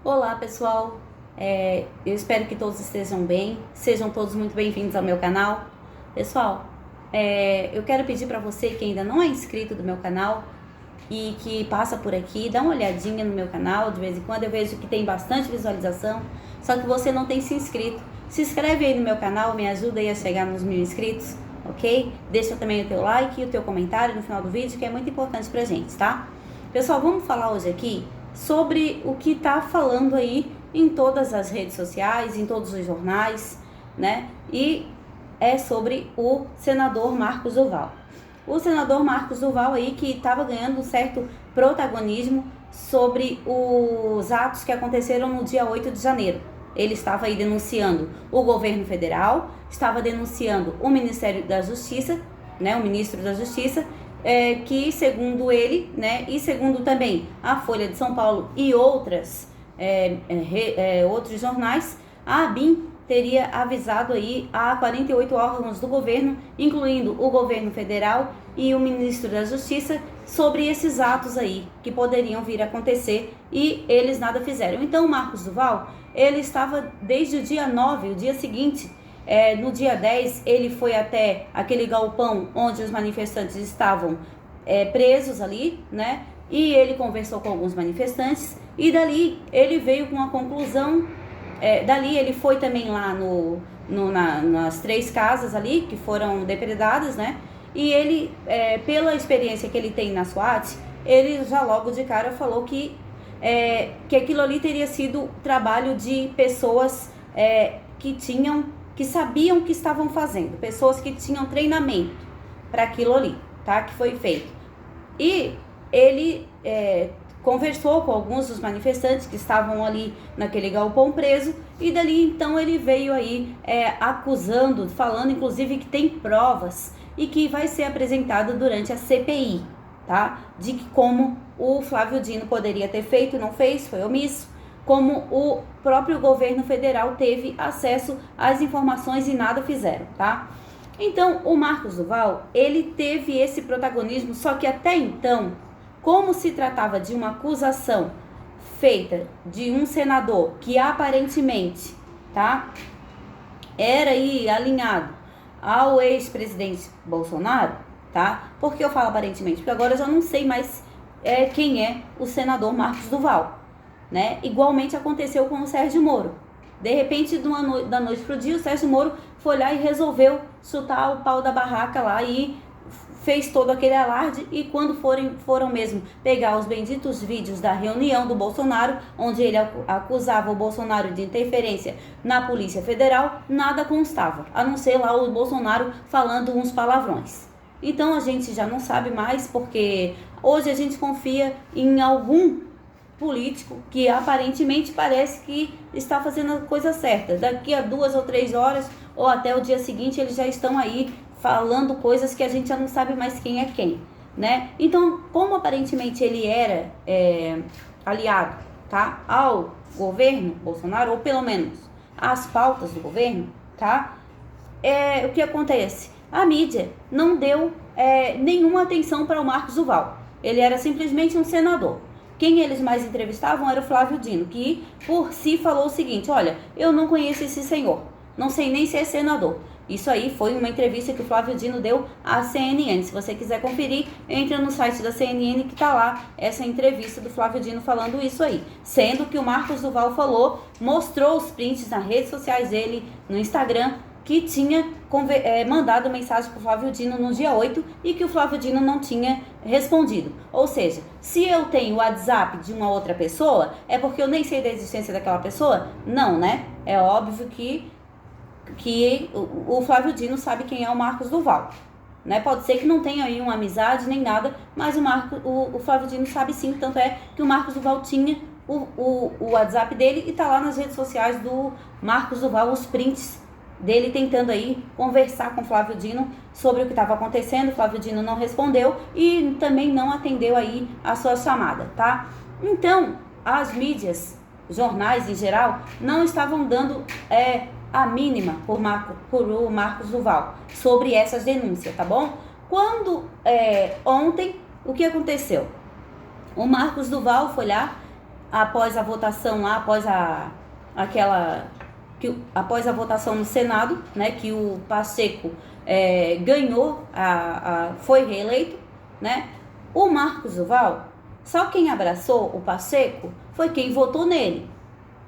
Olá pessoal, eu espero que todos estejam bem, sejam todos muito bem-vindos ao meu canal. Pessoal, eu quero pedir para você que ainda não é inscrito do meu canal e que passa por aqui, dá uma olhadinha no meu canal, de vez em quando eu vejo que tem bastante visualização, só que você não tem se inscrito. Se inscreve aí no meu canal, me ajuda aí a chegar nos 1000 inscritos, ok? Deixa também o teu like e o teu comentário no final do vídeo, que é muito importante pra gente, tá? Pessoal, vamos falar hoje aqui sobre o que está falando aí em todas as redes sociais, em todos os jornais, né? E é sobre o senador Marcos Duval. O senador Marcos Duval aí que estava ganhando um certo protagonismo sobre os atos que aconteceram no dia 8 de janeiro. Ele estava aí denunciando o governo federal, estava denunciando o Ministério da Justiça, né, o ministro da Justiça, que segundo ele, né, e segundo também a Folha de São Paulo e outros jornais, a ABIN teria avisado aí a 48 órgãos do governo, incluindo o governo federal e o ministro da Justiça, sobre esses atos aí que poderiam vir a acontecer e eles nada fizeram. Então, o Marcos Duval, ele estava desde o dia 9, o dia seguinte, no dia 10, ele foi até aquele galpão onde os manifestantes estavam presos ali, né? E ele conversou com alguns manifestantes e dali ele veio com a conclusão. Dali ele foi também lá nas 3 casas ali que foram depredadas, né? E ele, pela experiência que ele tem na SWAT, ele já logo de cara falou que aquilo ali teria sido trabalho de pessoas que sabiam o que estavam fazendo, pessoas que tinham treinamento para aquilo ali, tá? Que foi feito. E ele conversou com alguns dos manifestantes que estavam ali naquele galpão preso, e dali então ele veio aí acusando, falando inclusive que tem provas e que vai ser apresentado durante a CPI, tá? De que como o Flávio Dino poderia ter feito, não fez, foi omisso, como o próprio governo federal teve acesso às informações e nada fizeram, tá? Então, o Marcos Duval, ele teve esse protagonismo, só que até então, como se tratava de uma acusação feita de um senador que aparentemente, tá, era aí alinhado ao ex-presidente Bolsonaro, tá? Por que eu falo aparentemente? Porque agora eu já não sei mais quem é o senador Marcos Duval, né? Igualmente aconteceu com o Sérgio Moro. De repente, da noite pro dia, o Sérgio Moro foi lá e resolveu chutar o pau da barraca lá e fez todo aquele alarde, e quando foram mesmo pegar os benditos vídeos da reunião do Bolsonaro, onde ele acusava o Bolsonaro de interferência na Polícia Federal, nada constava, a não ser lá o Bolsonaro falando uns palavrões. Então a gente já não sabe mais, porque hoje a gente confia em algum político que aparentemente parece que está fazendo a coisa certa. Daqui a 2 ou 3 horas ou até o dia seguinte eles já estão aí falando coisas que a gente já não sabe mais quem é quem, né? Então, como aparentemente ele era aliado, tá, ao governo Bolsonaro, ou pelo menos às pautas do governo, tá? O que acontece? A mídia não deu nenhuma atenção para o Marcos Duval. Ele era simplesmente um senador. Quem eles mais entrevistavam era o Flávio Dino, que por si falou o seguinte: olha, eu não conheço esse senhor, não sei nem se é senador. Isso aí foi uma entrevista que o Flávio Dino deu à CNN. Se você quiser conferir, entra no site da CNN que tá lá essa entrevista do Flávio Dino falando isso aí. Sendo que o Marcos Duval falou, mostrou os prints nas redes sociais dele, no Instagram, que tinha mandado mensagem para o Flávio Dino no dia 8 e que o Flávio Dino não tinha respondido. Ou seja, se eu tenho o WhatsApp de uma outra pessoa, é porque eu nem sei da existência daquela pessoa? Não, né? É óbvio que o Flávio Dino sabe quem é o Marcos Duval, né? Pode ser que não tenha aí uma amizade nem nada, mas o Flávio Dino sabe sim, tanto é que o Marcos Duval tinha o WhatsApp dele e tá lá nas redes sociais do Marcos Duval os prints dele tentando aí conversar com o Flávio Dino sobre o que estava acontecendo. O Flávio Dino não respondeu e também não atendeu aí a sua chamada, tá? Então, as mídias, jornais em geral, não estavam dando a mínima por o Marcos Duval sobre essas denúncias, tá bom? Quando ontem, o que aconteceu? O Marcos Duval foi lá após a votação lá, após a votação no Senado, né, que o Pacheco ganhou, foi reeleito, né, o Marcos Duval, só quem abraçou o Pacheco foi quem votou nele.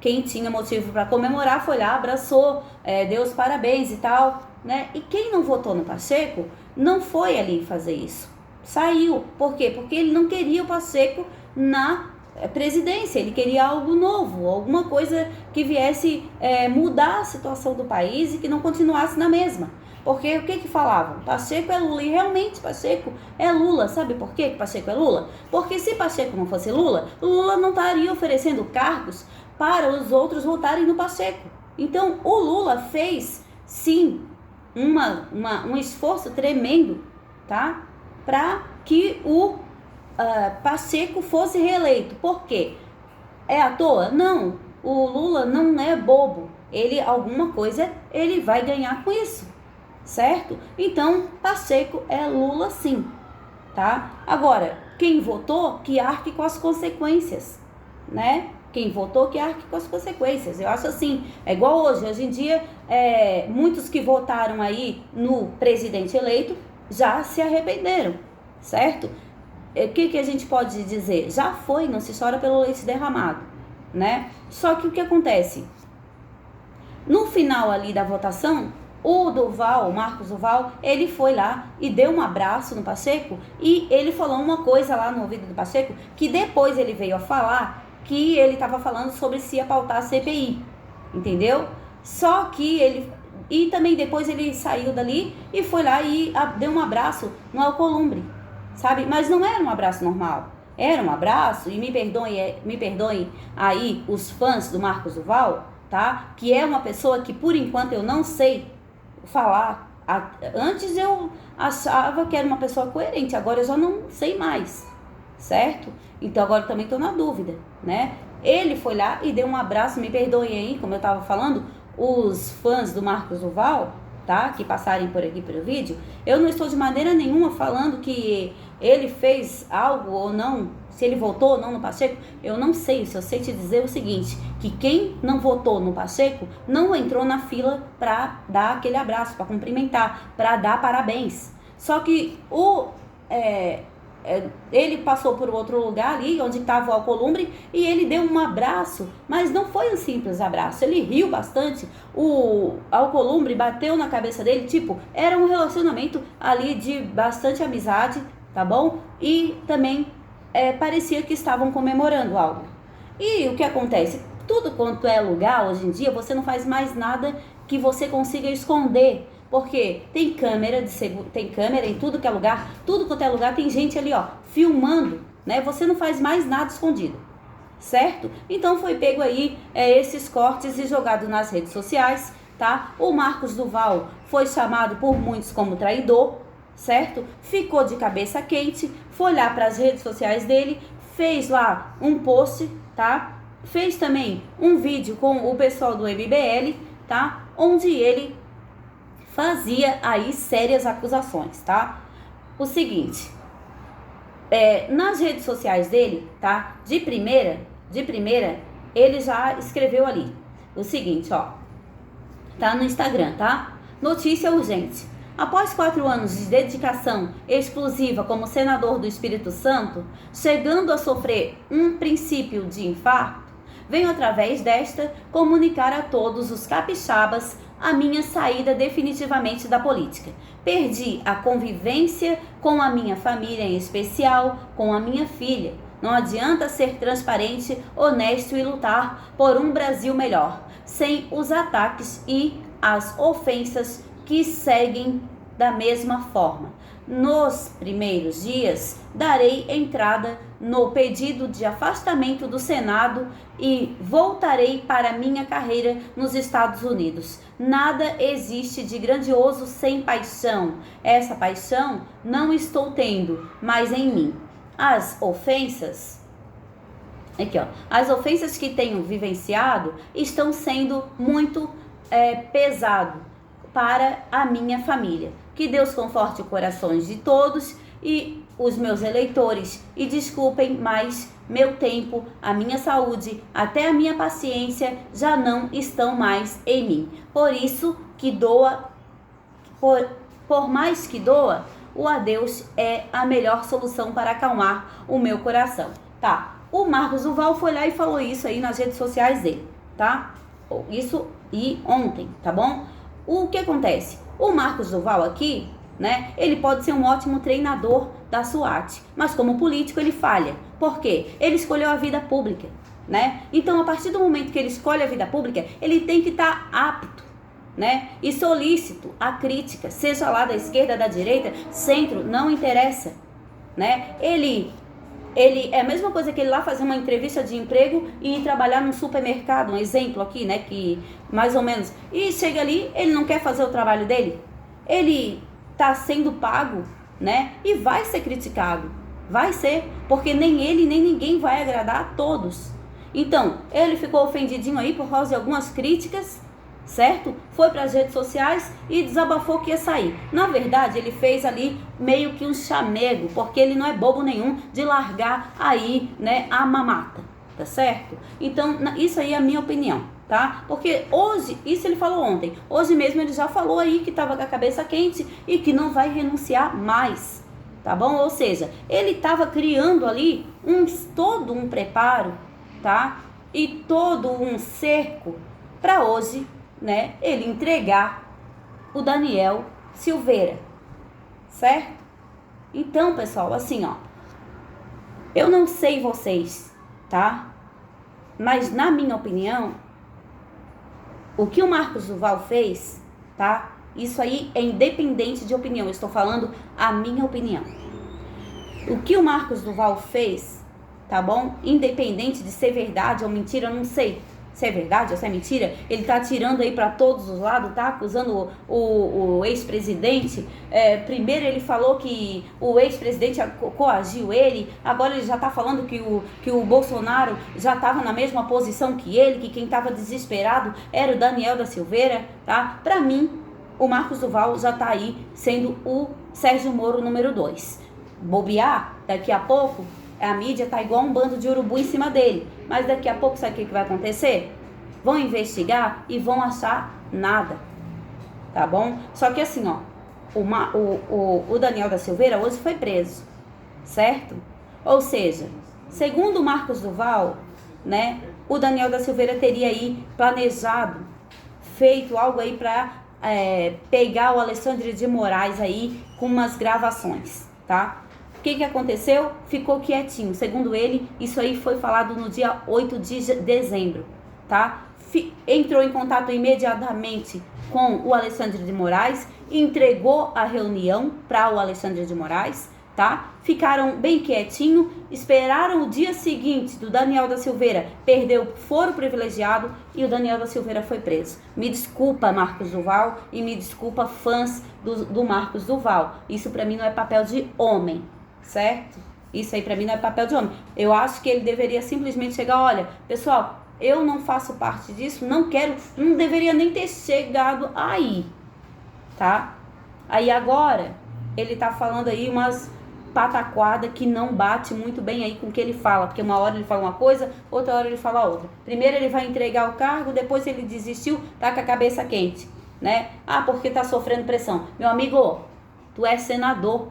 Quem tinha motivo para comemorar foi lá, abraçou, deu os parabéns e tal, né? E quem não votou no Pacheco não foi ali fazer isso. Saiu. Por quê? Porque ele não queria o Pacheco na presidência, ele queria algo novo, alguma coisa que viesse mudar a situação do país e que não continuasse na mesma. Porque o que falavam? Pacheco é Lula. E realmente Pacheco é Lula. Sabe por que Pacheco é Lula? Porque se Pacheco não fosse Lula, Lula não estaria oferecendo cargos para os outros votarem no Pacheco. Então o Lula fez sim um esforço tremendo, tá? Para que o Pacheco fosse reeleito. Por quê? É à toa? Não. O Lula não é bobo. Alguma coisa ele vai ganhar com isso. Certo? Então, Pacheco é Lula sim, tá? Agora, quem votou, que arque com as consequências, né? Quem votou, que arque com as consequências. Eu acho assim, é igual hoje em dia, muitos que votaram aí no presidente eleito já se arrependeram, certo? O que a gente pode dizer? Já foi, não se chora pelo leite derramado, né? Só que o que acontece? No final ali da votação, o Marcos Duval, ele foi lá e deu um abraço no Pacheco e ele falou uma coisa lá no ouvido do Pacheco que depois ele veio a falar que ele estava falando sobre se ia pautar a CPI, entendeu? Só que e também depois ele saiu dali e foi lá e deu um abraço no Alcolumbre, sabe? Mas não era um abraço normal, era um abraço, e me perdoem aí os fãs do Marcos Duval, tá? Que é uma pessoa que por enquanto eu não sei falar. Antes eu achava que era uma pessoa coerente, agora eu já não sei mais, certo? Então agora eu também estou na dúvida, né? Ele foi lá e deu um abraço, me perdoem aí, como eu estava falando, os fãs do Marcos Duval, tá? Que passarem por aqui pelo vídeo, eu não estou de maneira nenhuma falando que ele fez algo ou não, se ele votou ou não no Pacheco, eu não sei. Se eu sei te dizer o seguinte, que quem não votou no Pacheco não entrou na fila para dar aquele abraço, para cumprimentar, para dar parabéns. Só que ele passou por outro lugar ali, onde estava o Alcolumbre, e ele deu um abraço, mas não foi um simples abraço, ele riu bastante, o Alcolumbre bateu na cabeça dele, tipo, era um relacionamento ali de bastante amizade, tá bom? E também parecia que estavam comemorando algo. E o que acontece? Tudo quanto é lugar, hoje em dia, você não faz mais nada que você consiga esconder. Porque tem câmera tem câmera em tudo que é lugar, tudo quanto é lugar tem gente ali, ó, filmando, né? Você não faz mais nada escondido, certo? Então foi pego aí esses cortes e jogado nas redes sociais, tá? O Marcos Duval foi chamado por muitos como traidor, certo? Ficou de cabeça quente, foi lá para as redes sociais dele, fez lá um post, tá? Fez também um vídeo com o pessoal do MBL, tá? Onde ele fazia aí sérias acusações, tá? O seguinte, nas redes sociais dele, tá? De primeira, ele já escreveu ali o seguinte, ó. Tá no Instagram, tá? Notícia urgente. Após 4 anos de dedicação exclusiva como senador do Espírito Santo, chegando a sofrer um princípio de infarto, venho através desta comunicar a todos os capixabas a minha saída definitivamente da política. Perdi a convivência com a minha família, em especial com a minha filha. Não adianta ser transparente, honesto e lutar por um Brasil melhor, sem os ataques e as ofensas que seguem da mesma forma. Nos primeiros dias, darei entrada no pedido de afastamento do Senado e voltarei para minha carreira nos Estados Unidos. Nada existe de grandioso sem paixão. Essa paixão não estou tendo, mas em mim. As ofensas que tenho vivenciado estão sendo muito pesado para a minha família. Que Deus conforte os corações de todos e os meus eleitores. E desculpem, mas meu tempo, a minha saúde, até a minha paciência já não estão mais em mim. Por isso que doa, por mais que doa, o adeus é a melhor solução para acalmar o meu coração. Tá, o Marcos Duval foi lá e falou isso aí nas redes sociais dele, tá? Isso e ontem, tá bom? O que acontece? O Marcos Duval aqui, né? Ele pode ser um ótimo treinador da SWAT, mas como político ele falha. Por quê? Ele escolheu a vida pública, né? Então, a partir do momento que ele escolhe a vida pública, ele tem que estar apto, né? E solícito à crítica, seja lá da esquerda, da direita, centro, não interessa, né? Ele é a mesma coisa que ele lá fazer uma entrevista de emprego e ir trabalhar num supermercado, um exemplo aqui, né, que mais ou menos, e chega ali, ele não quer fazer o trabalho dele, ele tá sendo pago, né, e vai ser criticado, vai ser, porque nem ele nem ninguém vai agradar a todos. Então, ele ficou ofendidinho aí por causa de algumas críticas, certo? Foi para as redes sociais e desabafou que ia sair. Na verdade, ele fez ali meio que um chamego, porque ele não é bobo nenhum de largar aí, né, a mamata, tá certo? Então, isso aí é a minha opinião, tá? Porque hoje, isso ele falou ontem, hoje mesmo ele já falou aí que estava com a cabeça quente e que não vai renunciar mais, tá bom? Ou seja, ele estava criando ali todo um preparo, tá? E todo um cerco para hoje, né, ele entregar o Daniel Silveira, certo? Então, pessoal, assim, ó, eu não sei vocês, tá? Mas na minha opinião, o que o Marcos Duval fez, tá? Isso aí é independente de opinião, eu estou falando a minha opinião. O que o Marcos Duval fez, tá bom? Independente de ser verdade ou mentira, eu não sei se é verdade ou se é mentira, ele tá atirando aí para todos os lados, tá acusando o ex-presidente. Primeiro ele falou que o ex-presidente coagiu ele, agora ele já tá falando que o Bolsonaro já tava na mesma posição que ele, que quem tava desesperado era o Daniel da Silveira, tá? Para mim, o Marcos Duval já tá aí sendo o Sérgio Moro número 2. Bobear, daqui a pouco a mídia tá igual um bando de urubu em cima dele. Mas daqui a pouco, sabe o que vai acontecer? Vão investigar e vão achar nada. Tá bom? Só que assim, ó, o Daniel da Silveira hoje foi preso, certo? Ou seja, segundo o Marcos Duval, né, o Daniel da Silveira teria aí planejado, feito algo aí para pegar o Alexandre de Moraes aí com umas gravações, tá? O que aconteceu? Ficou quietinho. Segundo ele, isso aí foi falado no dia 8 de dezembro, tá? Entrou em contato imediatamente com o Alexandre de Moraes, entregou a reunião para o Alexandre de Moraes, tá? Ficaram bem quietinho, esperaram o dia seguinte do Daniel da Silveira perder o foro privilegiado e o Daniel da Silveira foi preso. Me desculpa, Marcos Duval, e me desculpa, fãs do Marcos Duval. Isso para mim não é papel de homem, certo? Isso aí pra mim não é papel de homem. Eu acho que ele deveria simplesmente chegar, olha, pessoal, eu não faço parte disso, não quero, não deveria nem ter chegado aí, tá? Aí agora, ele tá falando aí umas pataquada que não bate muito bem aí com o que ele fala, porque uma hora ele fala uma coisa, outra hora ele fala outra. Primeiro ele vai entregar o cargo, depois ele desistiu, tá com a cabeça quente, né? Ah, porque tá sofrendo pressão. Meu amigo, tu é senador,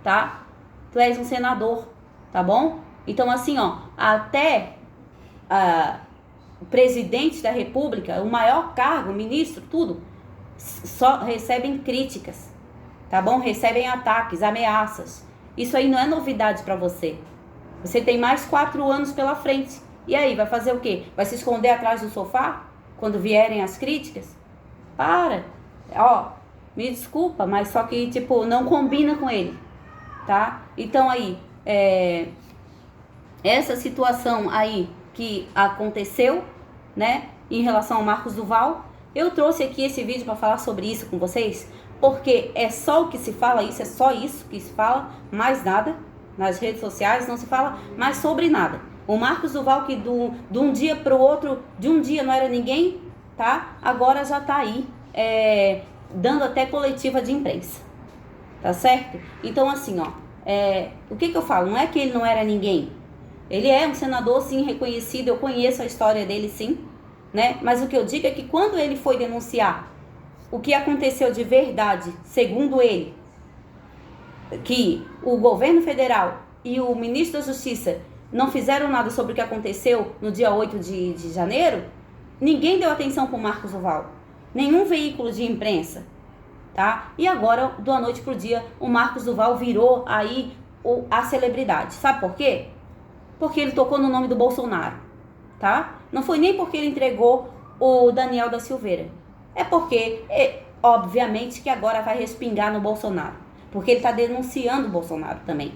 tá? Tu és um senador, tá bom? Então assim, ó, até o presidente da república, o maior cargo, ministro, tudo, só recebem críticas, tá bom? Recebem ataques, ameaças. Isso aí não é novidade pra você. Você tem mais 4 anos pela frente. E aí, vai fazer o quê? Vai se esconder atrás do sofá quando vierem as críticas? Para! Ó, me desculpa, mas só que, tipo, não combina com ele, tá? Então aí, essa situação aí que aconteceu, né, em relação ao Marcos Duval, eu trouxe aqui esse vídeo para falar sobre isso com vocês, porque é só o que se fala, isso é só isso que se fala, mais nada, nas redes sociais não se fala mais sobre nada. O Marcos Duval que de um dia para o outro, de um dia não era ninguém, tá? Agora já tá aí, dando até coletiva de imprensa, tá certo? Então assim, ó, o que eu falo? Não é que ele não era ninguém, Ele é um senador, sim, reconhecido, eu conheço a história dele, sim, né? Mas o que eu digo é que quando ele foi denunciar o que aconteceu de verdade, segundo ele, que o governo federal e o ministro da Justiça não fizeram nada sobre o que aconteceu no dia 8 de janeiro, ninguém deu atenção para o Marcos Duval. Nenhum veículo de imprensa, tá? E agora, da noite pro dia, o Marcos Duval virou aí a celebridade. Sabe por quê? Porque ele tocou no nome do Bolsonaro, tá? Não foi nem porque ele entregou o Daniel da Silveira. É porque, obviamente, que agora vai respingar no Bolsonaro. Porque ele está denunciando o Bolsonaro também.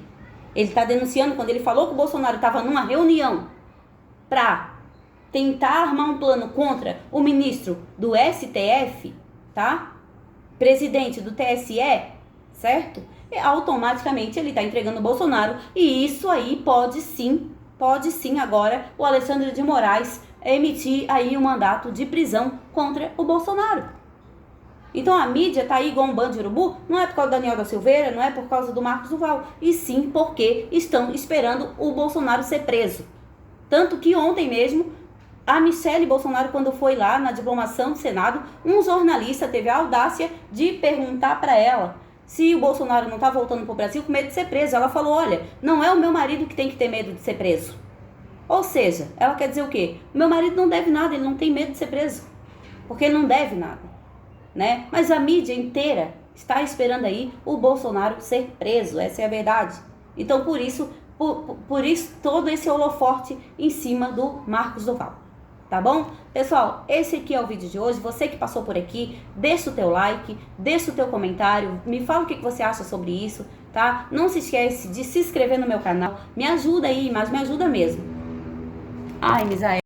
Ele está denunciando quando ele falou que o Bolsonaro estava numa reunião para tentar armar um plano contra o ministro do STF, tá? Presidente do TSE, certo? E automaticamente ele está entregando o Bolsonaro. E isso aí pode sim agora o Alexandre de Moraes emitir aí um mandato de prisão contra o Bolsonaro. Então a mídia tá aí igual um bando de urubu, não é por causa do Daniel da Silveira, não é por causa do Marcos Duval, e sim porque estão esperando o Bolsonaro ser preso. Tanto que ontem mesmo, a Michelle Bolsonaro, quando foi lá na diplomação do Senado, um jornalista teve a audácia de perguntar para ela se o Bolsonaro não tá voltando pro Brasil com medo de ser preso. Ela falou, olha, não é o meu marido que tem que ter medo de ser preso. Ou seja, ela quer dizer o quê? O meu marido não deve nada, ele não tem medo de ser preso, porque ele não deve nada. Né? Mas a mídia inteira está esperando aí o Bolsonaro ser preso, essa é a verdade. Então por isso todo esse holofote em cima do Marcos Duval, tá bom? Pessoal, esse aqui é o vídeo de hoje. Você que passou por aqui, deixa o teu like, deixa o teu comentário, me fala o que você acha sobre isso, tá? Não se esquece de se inscrever no meu canal, me ajuda aí, mas me ajuda mesmo. Ai, Misael.